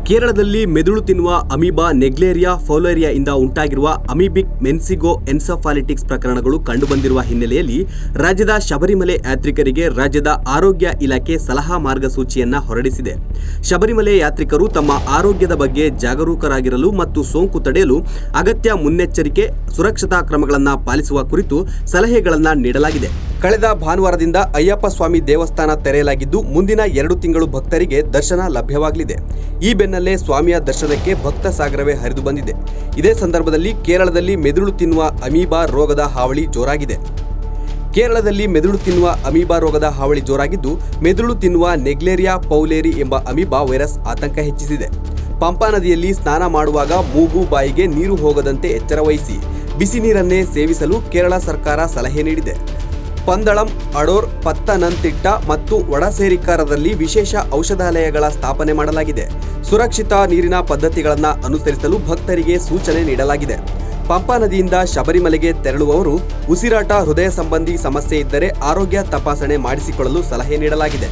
ಕೇರಳದಲ್ಲಿ ಮೆದುಳು ತಿನ್ನುವ ಅಮೀಬಾ ನೆಗ್ಲೇರಿಯಾ ಫೌಲೇರಿಯಾದಿಂದ ಉಂಟಾಗಿರುವ ಅಮೀಬಿಕ್ ಮೆನ್ಸಿಗೋ ಎನ್ಸೆಫಾಲಿಟಿಸ್ ಪ್ರಕರಣಗಳು ಕಂಡುಬಂದಿರುವ ಹಿನ್ನೆಲೆಯಲ್ಲಿ ರಾಜ್ಯದ ಶಬರಿಮಲೆ ಯಾತ್ರಿಕರಿಗೆ ರಾಜ್ಯದ ಆರೋಗ್ಯ ಇಲಾಖೆ ಸಲಹಾ ಮಾರ್ಗಸೂಚಿಯನ್ನು ಹೊರಡಿಸಿದೆ. ಶಬರಿಮಲೆ ಯಾತ್ರಿಕರು ತಮ್ಮ ಆರೋಗ್ಯದ ಬಗ್ಗೆ ಜಾಗರೂಕರಾಗಿರಲು ಮತ್ತು ಸೋಂಕು ತಡೆಯಲು ಅಗತ್ಯ ಮುನ್ನೆಚ್ಚರಿಕೆ, ಸುರಕ್ಷತಾ ಕ್ರಮಗಳನ್ನು ಪಾಲಿಸುವ ಕುರಿತು ಸಲಹೆಗಳನ್ನು ನೀಡಲಾಗಿದೆ. ಕಳೆದ ಭಾನುವಾರದಿಂದ ಅಯ್ಯಪ್ಪ ಸ್ವಾಮಿ ದೇವಸ್ಥಾನ ತೆರೆಯಲಾಗಿದ್ದು, ಮುಂದಿನ 2 ತಿಂಗಳು ಭಕ್ತರಿಗೆ ದರ್ಶನ ಲಭ್ಯವಾಗಲಿದೆ. ಈ ಬೆನ್ನಲ್ಲೇ ಸ್ವಾಮಿಯ ದರ್ಶನಕ್ಕೆ ಭಕ್ತ ಸಾಗರವೇ ಹರಿದು ಬಂದಿದೆ. ಇದೇ ಸಂದರ್ಭದಲ್ಲಿ ಕೇರಳದಲ್ಲಿ ಮೆದುಳು ತಿನ್ನುವ ಅಮೀಬಾ ರೋಗದ ಹಾವಳಿ ಜೋರಾಗಿದೆ. ಕೇರಳದಲ್ಲಿ ಮೆದುಳು ತಿನ್ನುವ ಅಮೀಬಾ ರೋಗದ ಹಾವಳಿ ಜೋರಾಗಿದ್ದು, ಮೆದುಳು ತಿನ್ನುವ ನೆಗ್ಲೇರಿಯಾ ಫೌಲೇರಿ ಎಂಬ ಅಮೀಬಾ ವೈರಸ್ ಆತಂಕ ಹೆಚ್ಚಿಸಿದೆ. ಪಂಪಾ ನದಿಯಲ್ಲಿ ಸ್ನಾನ ಮಾಡುವಾಗ ಮೂಗು, ಬಾಯಿಗೆ ನೀರು ಹೋಗದಂತೆ ಎಚ್ಚರ ವಹಿಸಿ. ಬಿಸಿ ನೀರನ್ನೇ ಸೇವಿಸಲು ಕೇರಳ ಸರ್ಕಾರ ಸಲಹೆ ನೀಡಿದೆ. ಪಂದಳಂ, ಅಡೋರ್, ಪತ್ತನಂತಿಟ್ಟ ಮತ್ತು ವಡಸೇರಿಕಾರದಲ್ಲಿ ವಿಶೇಷ ಔಷಧಾಲಯಗಳ ಸ್ಥಾಪನೆ ಮಾಡಲಾಗಿದೆ. ಸುರಕ್ಷಿತ ನೀರಿನ ಪದ್ಧತಿಗಳನ್ನು ಅನುಸರಿಸಲು ಭಕ್ತರಿಗೆ ಸೂಚನೆ ನೀಡಲಾಗಿದೆ. ಪಂಪಾ ನದಿಯಿಂದ ಶಬರಿಮಲೆಗೆ ತೆರಳುವವರು ಉಸಿರಾಟ, ಹೃದಯ ಸಂಬಂಧಿ ಸಮಸ್ಯೆ ಇದ್ದರೆ ಆರೋಗ್ಯ ತಪಾಸಣೆ ಮಾಡಿಸಿಕೊಳ್ಳಲು ಸಲಹೆ ನೀಡಲಾಗಿದೆ.